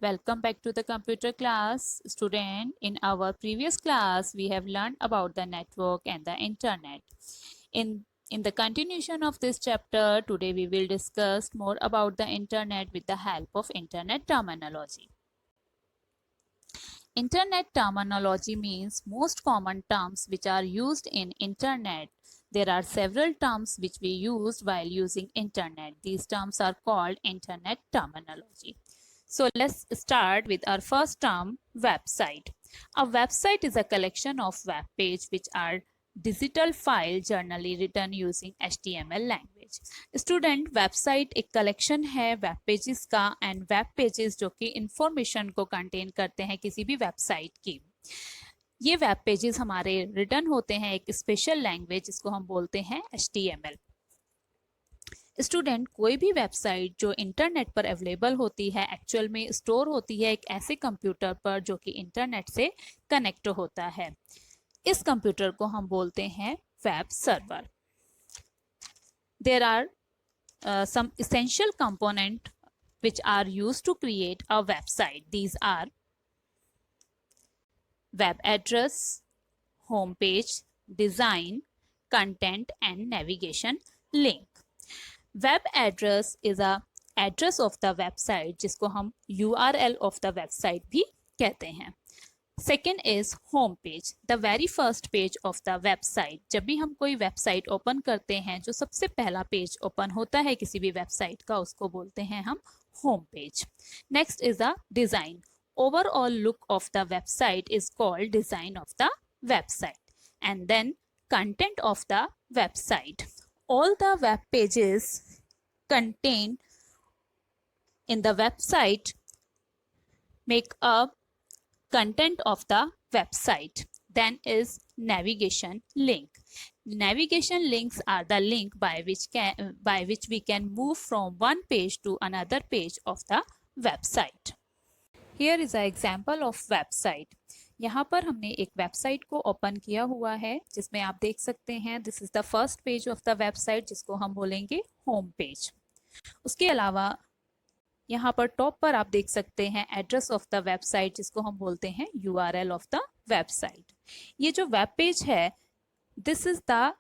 Welcome back to the computer class, student. In our previous class, we have learned about the network and the internet. In the continuation of this chapter, today we will discuss more about the internet with the help of internet terminology. Internet terminology means most common terms which are used in internet. There are several terms which we use while using internet. These terms are called internet terminology. So let's start with our first term, website. A website is a collection of web pages which are digital file generally written using HTML language. Student website एक collection है web pages का and web pages जो कि information को contain करते हैं किसी भी वेबसाइट की। ये वेब पेजेस हमारे रिटर्न होते हैं एक स्पेशल लैंग्वेज जिसको हम बोलते हैं HTML। स्टूडेंट कोई भी वेबसाइट जो इंटरनेट पर अवेलेबल होती है एक्चुअल में स्टोर होती है एक ऐसे कंप्यूटर पर जो कि इंटरनेट से कनेक्ट होता है। इस कंप्यूटर को हम बोलते हैं web server. There are some essential components which are used to create a website. These are web address, home page, design, content and navigation link. Web address is a address of the website जिसको हम URL of the website भी कहते हैं। Second is home page, the very first page of the website. जब भी हम कोई website open करते हैं जो सबसे पहला पेज ओपन होता है किसी भी वेबसाइट का उसको बोलते हैं हम home page. Next is the design, overall look of the website is called design of the website. And then content of the website, all the web pages contain in the website make a content of the website. Then is navigation link. Navigation links are the link by which we can move from one page to another page of the website. Here is an example of website. यहाँ पर हमने एक website को open किया हुआ है जिसमें आप देख सकते हैं this is the first page of the website जिसको हम बोलेंगे होम पेज। उसके अलावा यहाँ पर टॉप पर आप देख सकते हैं एड्रेस ऑफ द वेबसाइट जिसको हम बोलते हैं URL ऑफ द वेबसाइट। ये जो वेब पेज है this is the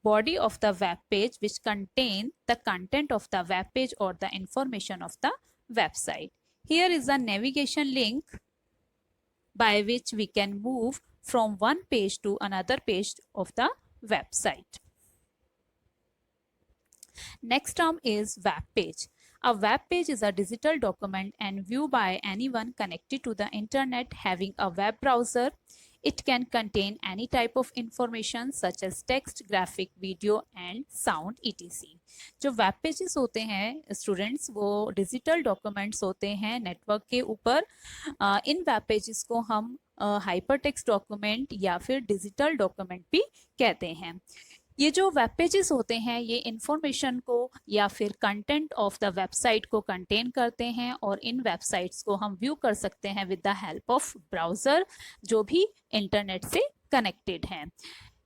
body of the web page which contain the content of the web page और the information of the website. Here is the navigation link by which we can move from one page to another page of the website. Next term is web page. A web page is a digital document and viewed by anyone connected to the internet having a web browser. It can contain any type of information such as text, graphic, video and sound etc. जो web pages होते हैं students वो digital documents होते हैं network के ऊपर। इन web pages को हम हाइपर टेक्स्ट डॉक्यूमेंट या फिर डिजिटल डॉक्यूमेंट भी कहते हैं। ये जो वेब पेजेस होते हैं ये इंफॉर्मेशन को या फिर कंटेंट ऑफ द वेबसाइट को कंटेन करते हैं और इन वेबसाइट्स को हम व्यू कर सकते हैं with the help of browser जो भी इंटरनेट से कनेक्टेड हैं।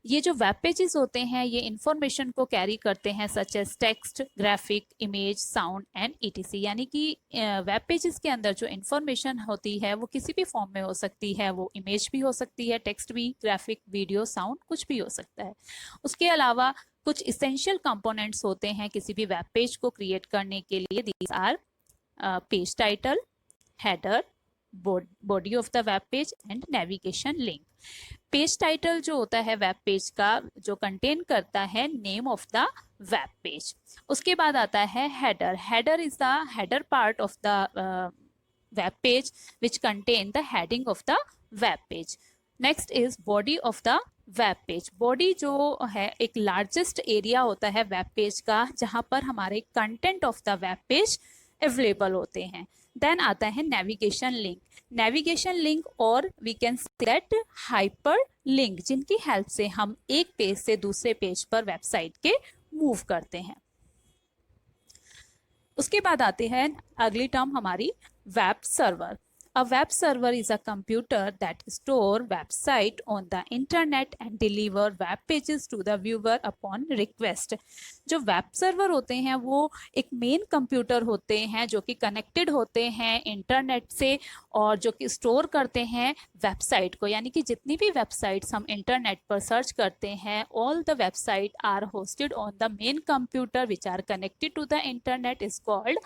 ये जो वेब पेजेस होते हैं ये इंफॉर्मेशन को कैरी करते हैं such as text, graphic, image, sound and etc. यानी कि वेब पेजेस के अंदर जो इंफॉर्मेशन होती है वो किसी भी फॉर्म में हो सकती है, वो इमेज भी हो सकती है, टेक्स्ट भी, ग्राफिक, वीडियो, साउंड कुछ भी हो सकता है। उसके अलावा कुछ इसेंशियल कंपोनेंट्स होते हैं किसी भी वेब पेज को क्रिएट करने के लिए। These are page title, header, body of the web page and navigation link. Page title जो होता है वेब पेज का जो कंटेन करता है name of the web page. उसके बाद आता है header. Header is the header part of the web page which contain the heading of the web page. Next is body of the web page. Body जो है एक largest area होता है web page का जहाँ पर हमारे content of the web page available होते हैं। देन आता है नेविगेशन लिंक। नेविगेशन लिंक और we can set hyperlink जिनकी हेल्प से हम एक पेज से दूसरे पेज पर वेबसाइट के मूव करते हैं। उसके बाद आते हैं अगली टर्म हमारी web server. A web server is a computer that store website on the internet and deliver web pages to the viewer upon request. जो वेब सर्वर होते हैं वो एक मेन कंप्यूटर होते हैं जो कि कनेक्टेड होते हैं इंटरनेट से, और जो कि स्टोर करते हैं वेबसाइट को, यानी कि जितनी भी वेबसाइट्स हम इंटरनेट पर सर्च करते हैं, all the website are hosted on the main computer which are connected to the internet is called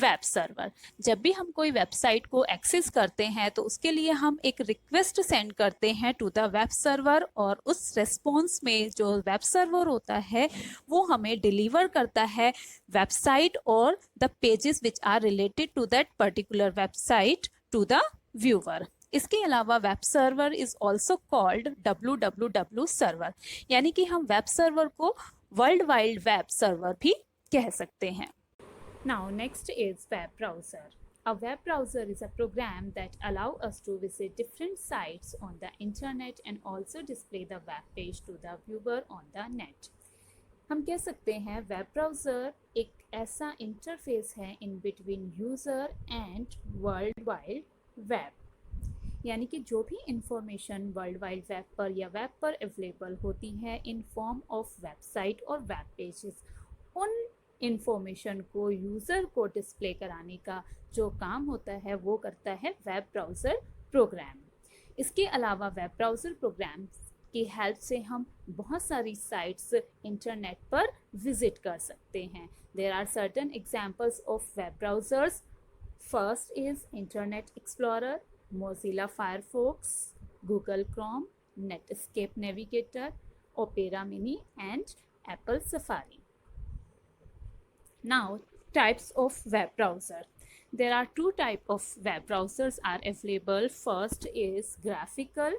web server. जब भी हम कोई वेबसाइट को एक्सेस करते हैं तो उसके लिए हम एक रिक्वेस्ट सेंड करते हैं टू द वेब सर्वर, और उस रेस्पॉन्स में जो वेब सर्वर होता है वो हमें डिलीवर करता है वेबसाइट और the pages which are related to that particular website to the viewer. इसके अलावा web server is also called www server, यानी कि हम वेब सर्वर को वर्ल्ड वाइड वेब सर्वर भी कह सकते हैं। Now next is web browser. A web browser is a program that allow us to visit different sites on the internet and also display the web page to the viewer on the net. हम कह सकते हैं web browser एक ऐसा interface है in between user and world wide web, यानी कि जो भी इंफॉर्मेशन वर्ल्ड वाइड वेब पर या वेब पर अवेलेबल होती है इन फॉर्म ऑफ वेबसाइट और वेब पेजेस, उन इंफॉर्मेशन को यूज़र को डिस्प्ले कराने का जो काम होता है वो करता है वेब ब्राउज़र प्रोग्राम। इसके अलावा वेब ब्राउज़र प्रोग्राम की हेल्प से हम बहुत सारी साइट्स इंटरनेट पर विजिट कर सकते हैं। There are certain examples of web browsers. First is Internet Explorer, Mozilla Firefox, Google Chrome, Netscape Navigator, Opera Mini and Apple Safari. Now, types of web browser. There are two types of web browsers are available. First is graphical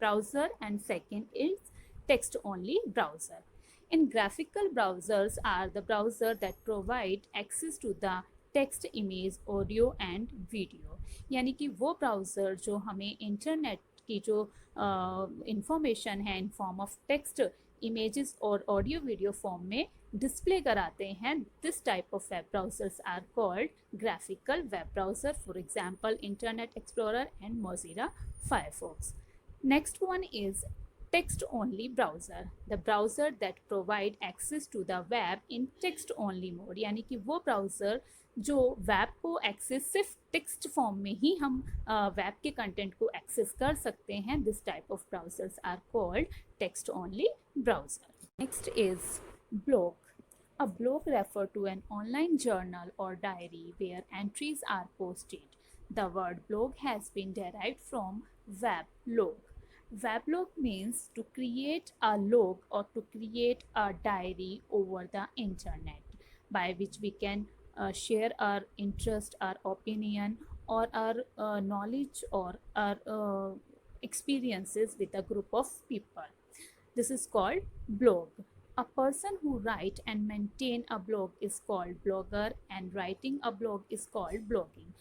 browser and second is text only browser. In graphical browsers are the browser that provide access to the text, image, audio and video, यानी कि वो browser जो हमें internet की जो information है in form of text, images और audio video form में डिस्प्ले कराते हैं। This type of web browsers are called graphical web browser, for example Internet Explorer and Mozilla Firefox. Next one is text only browser, the browser that provide access to the web in text only mode, यानी कि वो browser जो web को access सिर्फ text form में ही हम web के content को एक्सेस कर सकते हैं। This type of browsers are called text only browser. Next is blog. A blog refer to an online journal or diary where entries are posted. The word blog has been derived from weblog. Weblog means to create a log or to create a diary over the internet by which we can share our interest, our opinion, or our knowledge or our experiences with a group of people. This is called blog. A person who write and maintain a blog is called blogger and writing a blog is called blogging.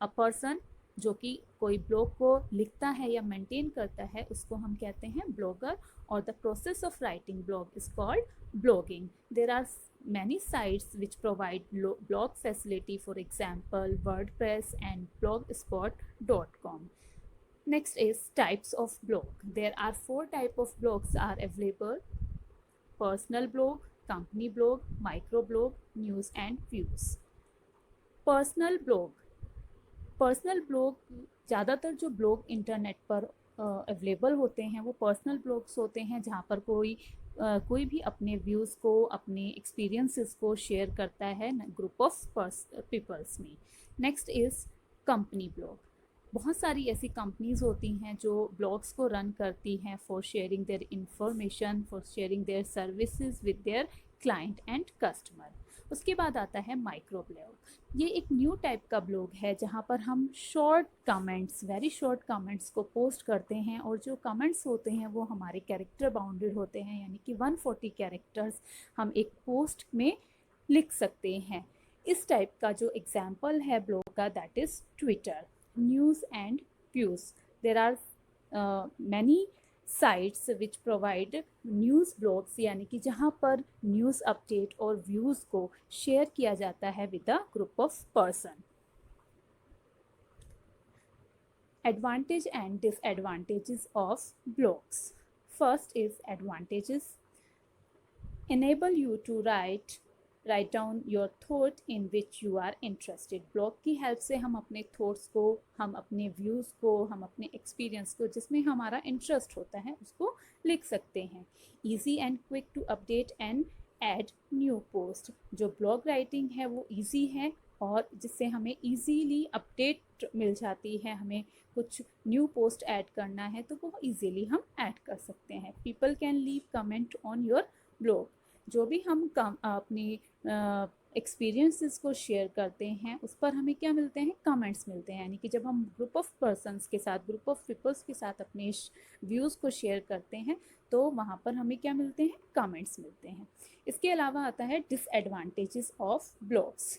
A person जो कि कोई blog को लिखता है या maintain करता है उसको हम कहते हैं ब्लॉगर, और the process of writing blog is called blogging. There are many sites which provide blog facility, for example WordPress and blogspot.com. Next is types of blog. There are 4 types of blogs are available: personal blog, company blog, microblog, news and views. Personal blog ज़्यादातर जो blog internet पर available होते हैं वो personal blogs होते हैं जहाँ पर कोई भी अपने व्यूज़ को, अपने एक्सपीरियंसेस को शेयर करता है ग्रुप ऑफ पीपल्स में. Next is company blog. बहुत सारी ऐसी कंपनीज होती हैं जो ब्लॉग्स को रन करती हैं for sharing their information, for sharing their services with their client and customer. उसके बाद आता है माइक्रो ब्लॉग. ये एक न्यू टाइप का ब्लॉग है जहाँ पर हम short comments, very short comments को पोस्ट करते हैं, और जो कमेंट्स होते हैं वो हमारे कैरेक्टर बाउंडेड होते हैं, यानी कि 140 कैरेक्टर्स हम एक पोस्ट में लिख सकते हैं. इस टाइप का जो एग्जाम्पल है ब्लॉग का that is Twitter. News and views. There are many sites which provide news blogs, यानी कि जहाँ पर न्यूज़ अपडेट और व्यूज़ को शेयर किया जाता है with a group of person. Advantage and disadvantages of blogs. First is advantages. enable you to write down your thought in which you are interested. Blog की हेल्प से हम अपने thoughts को, हम अपने व्यूज़ को, हम अपने एक्सपीरियंस को जिसमें हमारा इंटरेस्ट होता है उसको लिख सकते हैं. Easy and quick to update and add new post. जो ब्लॉग राइटिंग है वो ईजी है और जिससे हमें ईजीली अपडेट मिल जाती है. हमें कुछ न्यू पोस्ट ऐड करना है तो वो ईजीली हम ऐड कर सकते हैं. People can leave comment on your blog. जो भी हम अपनी एक्सपीरियंसेस को शेयर करते हैं उस पर हमें क्या मिलते हैं, कमेंट्स मिलते हैं. यानी कि जब हम ग्रुप ऑफ पर्सन्स के साथ, ग्रुप ऑफ पीपल्स के साथ अपने व्यूज़ को शेयर करते हैं तो वहाँ पर हमें क्या मिलते हैं, कमेंट्स मिलते हैं. इसके अलावा आता है disadvantages of blogs.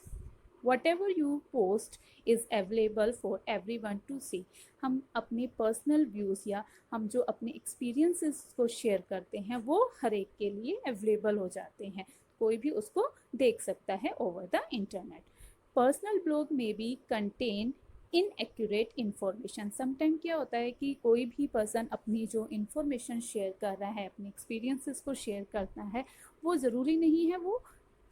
whatever you post is available for everyone to see. हम अपने पर्सनल व्यूज़ या हम जो अपने एक्सपीरियंसेस को शेयर करते हैं वो हर एक के लिए अवेलेबल हो जाते हैं. कोई भी उसको देख सकता है over the internet. Personal blog may be contain inaccurate information. Sometime क्या होता है कि कोई भी पर्सन अपनी जो इन्फॉर्मेशन शेयर कर रहा है, अपने एक्सपीरियंसेस को शेयर करता है, वो ज़रूरी नहीं है वो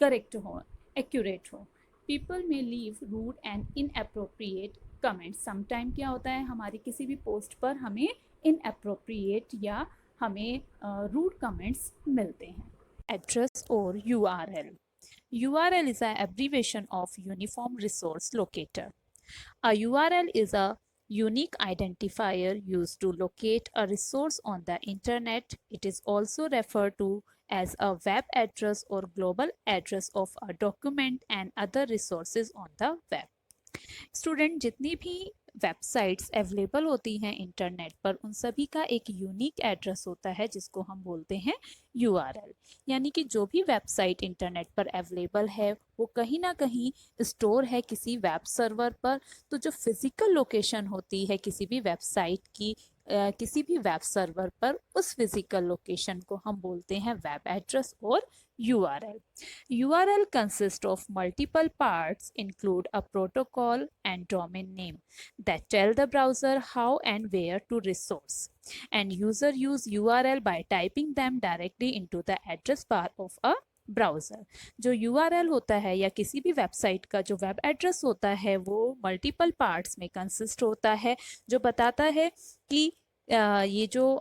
करेक्ट हो, एक्यूरेट हो. People may leave rude and inappropriate comment. Sometime क्या होता है, हमारी किसी भी पोस्ट पर हमें इनअप्रोप्रिएट या हमें रूड कमेंट्स मिलते हैं. एड्रेस और URL. URL is an abbreviation of Uniform Resource Locator. A URL is a unique identifier used to locate a resource on the internet. It is also referred to as a web address or global address of a document and other resources on the web. Student, जितनी भी websites available होती हैं internet पर उन सभी का एक unique address होता है जिसको हम बोलते हैं URL. यानी कि जो भी वेबसाइट इंटरनेट पर अवेलेबल है वो कहीं ना कहीं स्टोर है किसी वेब सर्वर पर. तो जो फिजिकल लोकेशन होती है किसी भी वेबसाइट की किसी भी वेब सर्वर पर, उस फिजिकल लोकेशन को हम बोलते हैं वेब एड्रेस और URL. URL consists of multiple parts, include a protocol and domain name that tell the browser how and where to resource. And user use URL by typing them directly into the address bar of a browser. जो URL होता है या किसी भी website का जो web address होता है वो मल्टीपल पार्ट्स में कंसिस्ट होता है जो बताता है कि ये जो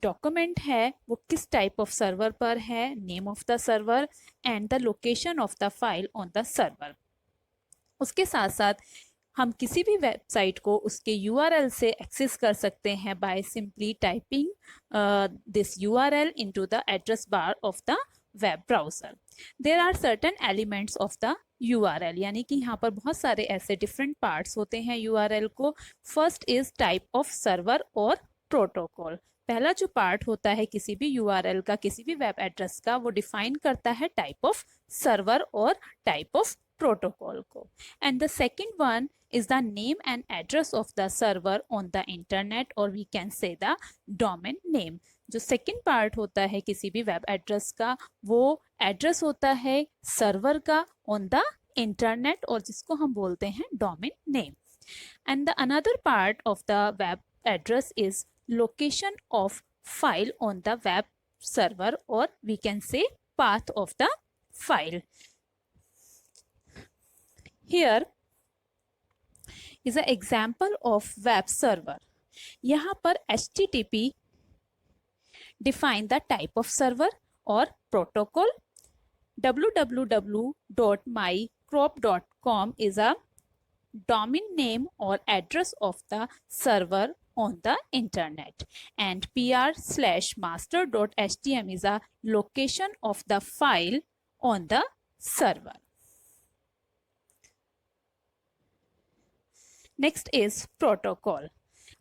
डॉक्यूमेंट है वो किस टाइप ऑफ सर्वर पर है, name of the server and the location of the file on the server. उसके साथ साथ हम किसी भी वेबसाइट को उसके URL से एक्सेस कर सकते हैं by simply typing this URL into the address bar of the web browser. There are certain elements of the URL. यानी कि यहाँ पर बहुत सारे ऐसे डिफरेंट पार्ट्स होते हैं URL को. First is type of server और प्रोटोकॉल. पहला जो पार्ट होता है किसी भी URL का, किसी भी वेब एड्रेस का, वो डिफाइन करता है टाइप ऑफ सर्वर और टाइप ऑफ प्रोटोकॉल को. And the second one is the name and address of the server on the internet, or we can say the domain name. जो second part होता है किसी भी web address का वो address होता है सर्वर का ऑन द इंटरनेट और जिसको हम बोलते हैं domain name. And the another part of the web address is location of file on the web server, और we can say path of the file. Here is an example of web server. यहाँ पर HTTP define the type of server or protocol. www.mycrop.com is a domain name or address of the server on the internet, and pr/master.htm is a location of the file on the server. Next is protocol.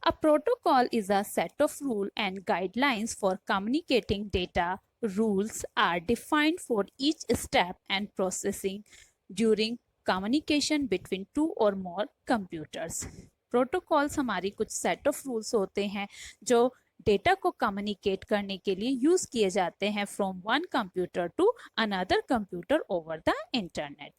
A protocol is a set of rules and guidelines for communicating data. Rules are defined for each step and processing during communication between two or more computers. Protocols हमारी कुछ set of rules होते हैं जो data को communicate करने के लिए use किए जाते हैं from one computer to another computer over the internet.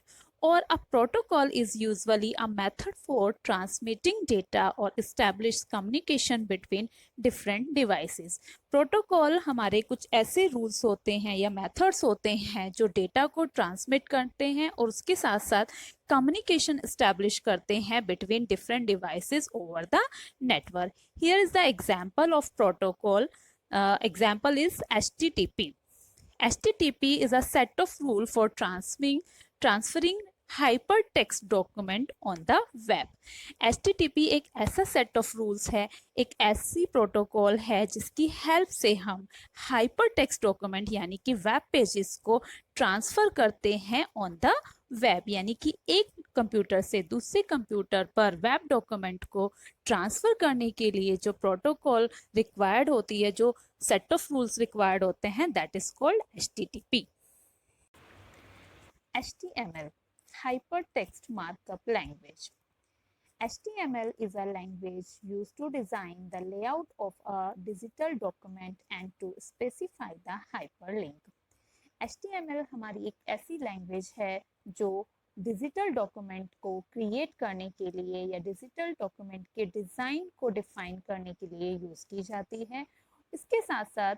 or a protocol is usually a method for transmitting data or establish communication between different devices. Protocol हमारे कुछ ऐसे रूल्स होते हैं या मेथड्स होते हैं जो डेटा को ट्रांसमिट करते हैं और उसके साथ साथ कम्युनिकेशन एस्टेब्लिश करते हैं between different devices over the network. Here is the example of protocol. Example is HTTP. HTTP is a set of rules for transferring hypertext document on the web. HTTP एक ऐसा set of rules है, एक ऐसी protocol है जिसकी help से हम hypertext document यानी कि वेब पेजेस को ट्रांसफर करते हैं ऑन द वेब, यानी कि एक कंप्यूटर से दूसरे कंप्यूटर पर वेब डॉक्यूमेंट को ट्रांसफर करने के लिए जो प्रोटोकॉल रिक्वायर्ड होती है, जो सेट ऑफ रूल्स रिक्वायर्ड होते हैं, that is called HTTP. HTML, Hypertext Markup Language. HTML is a language used to design the layout of a digital document and to specify the hyperlink. HTML हमारी एक ऐसी language है जो digital document को create करने के लिए या डिजिटल डॉक्यूमेंट के डिज़ाइन को डिफाइन करने के लिए यूज़ की जाती है. इसके साथ साथ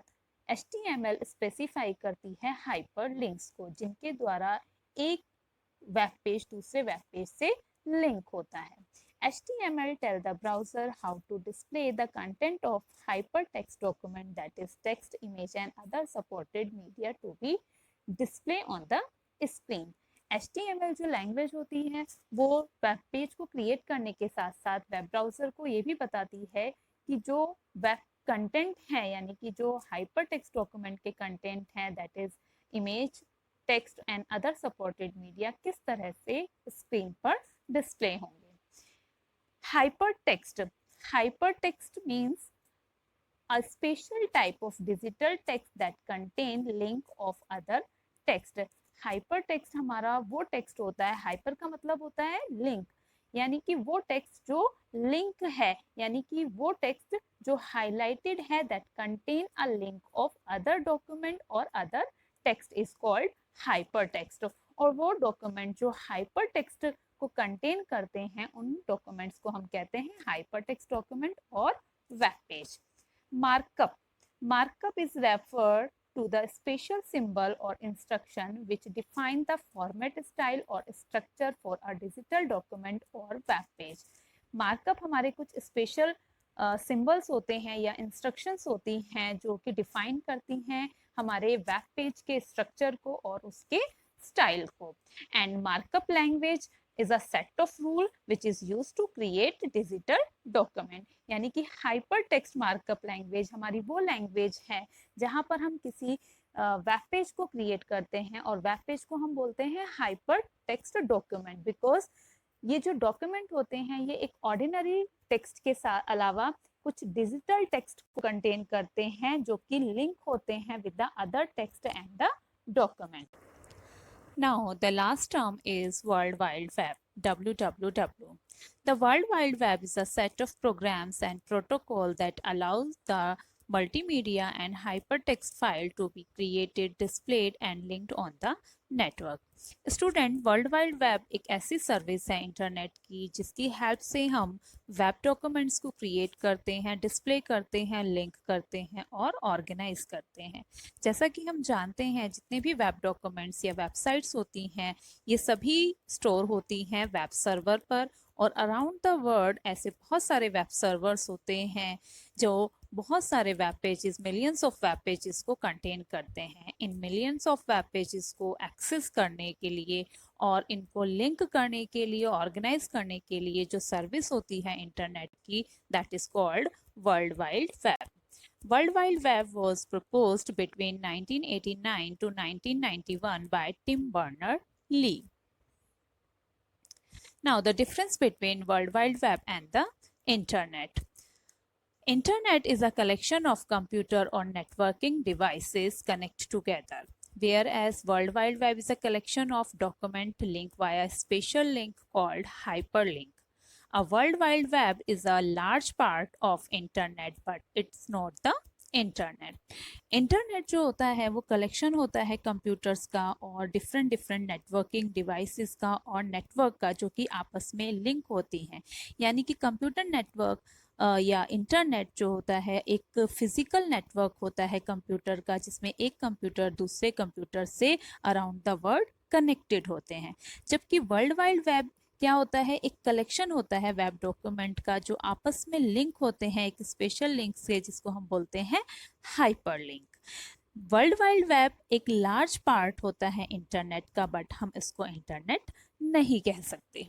HTML स्पेसिफाई करती है हाइपर लिंक्स को, जिनके द्वारा एक वेब पेज दूसरे वेब पेज से लिंक होता है. HTML tell the browser how to display the content of hypertext document, that is text, image and other supported media to be display on the screen. HTML जो language होती है वो web page को create करने के साथ साथ web browser को ये भी बताती है कि जो वेब कंटेंट है, यानी कि जो हाइपर टेक्स्ट डॉक्यूमेंट के कंटेंट हैं, that is image, text and other supported media, किस तरह से स्क्रीन पर डिस्प्ले होंगे. Hypertext means a special type of digital text that contain link of other text. Hypertext हमारा वो टेक्स्ट होता है, हाइपर का मतलब होता है लिंक, यानी कि वो टेक्स्ट जो लिंक है, यानी कि वो टेक्स्ट जो हाईलाइटेड है, that contain a link of other document और other text is called hypertext. और वो डॉक्यूमेंट जो हाइपरटेक्स्ट को कंटेन करते हैं, उन डॉक्यूमेंट्स को हम कहते हैं हाइपरटेक्स्ट डॉक्यूमेंट और web page. Markup is referred to the special symbol or instruction which define the format, style or structure for a digital document or web page. Markup हमारे कुछ स्पेशल सिंबल्स होते हैं या इंस्ट्रक्शंस होती हैं जो कि डिफाइन करती हैं हमारे वेब पेज के स्ट्रक्चर को और उसके स्टाइल को. And markup language is a set of rule which is used to create digital document. यानी कि hypertext markup language हमारी वो लैंग्वेज है जहाँ पर हम किसी वेब पेज को क्रिएट करते हैं और वेब पेज को हम बोलते हैं hypertext document, बिकॉज ये जो डॉक्यूमेंट होते हैं ये एक ऑर्डिनरी टेक्स्ट के साथ अलावा कुछ डिजिटल टेक्स्ट को कंटेन करते हैं जो कि लिंक होते हैं with the other text and the document. Now, the last term is World Wide Web, WWW. The World Wide Web is a set of programs and protocol that allows the multimedia and hypertext file to be created, displayed and linked on the network. Student, world wide web एक ऐसी service है internet की जिसकी help से हम web documents को create करते हैं, डिस्प्ले करते हैं, लिंक करते हैं और ऑर्गेनाइज करते हैं. जैसा कि हम जानते हैं जितने भी वेब डॉक्यूमेंट्स या वेबसाइट्स होती हैं ये सभी स्टोर होती हैं वेब सर्वर पर, और अराउंड द वर्ल्ड ऐसे बहुत सारे वेब सर्वर्स होते हैं जो बहुत सारे web pages, millions of web pages को कंटेन करते हैं. In millions of web pages को एक्सेस करने के लिए और इनको लिंक करने के लिए, ऑर्गेनाइज करने के लिए जो सर्विस होती है इंटरनेट की, that is called world wide web. World Wide Web was proposed between 1989 to 1991 by Tim Berners-Lee. Now, the difference between World Wide Web and the Internet. Internet is a collection of computer or networking devices connected together, whereas World Wide Web is a collection of document linked via a special link called hyperlink. A World Wide Web is a large part of Internet, but it's not the internet. Internet जो होता है वो collection होता है computers का और different different networking devices का और नेटवर्क का जो कि आपस में लिंक होती हैं। यानी कि कंप्यूटर नेटवर्क या इंटरनेट जो होता है एक फिजिकल नेटवर्क होता है कंप्यूटर का, जिसमें एक कंप्यूटर दूसरे कंप्यूटर से अराउंड द वर्ल्ड कनेक्टेड होते हैं। जबकि वर्ल्ड वाइड वेब क्या होता है, एक कलेक्शन होता है वेब डॉक्यूमेंट का जो आपस में लिंक होते हैं एक स्पेशल लिंक से, जिसको हम बोलते हैं हाइपरलिंक। वर्ल्ड वाइड वेब एक लार्ज पार्ट होता है इंटरनेट का, बट हम इसको इंटरनेट नहीं कह सकते।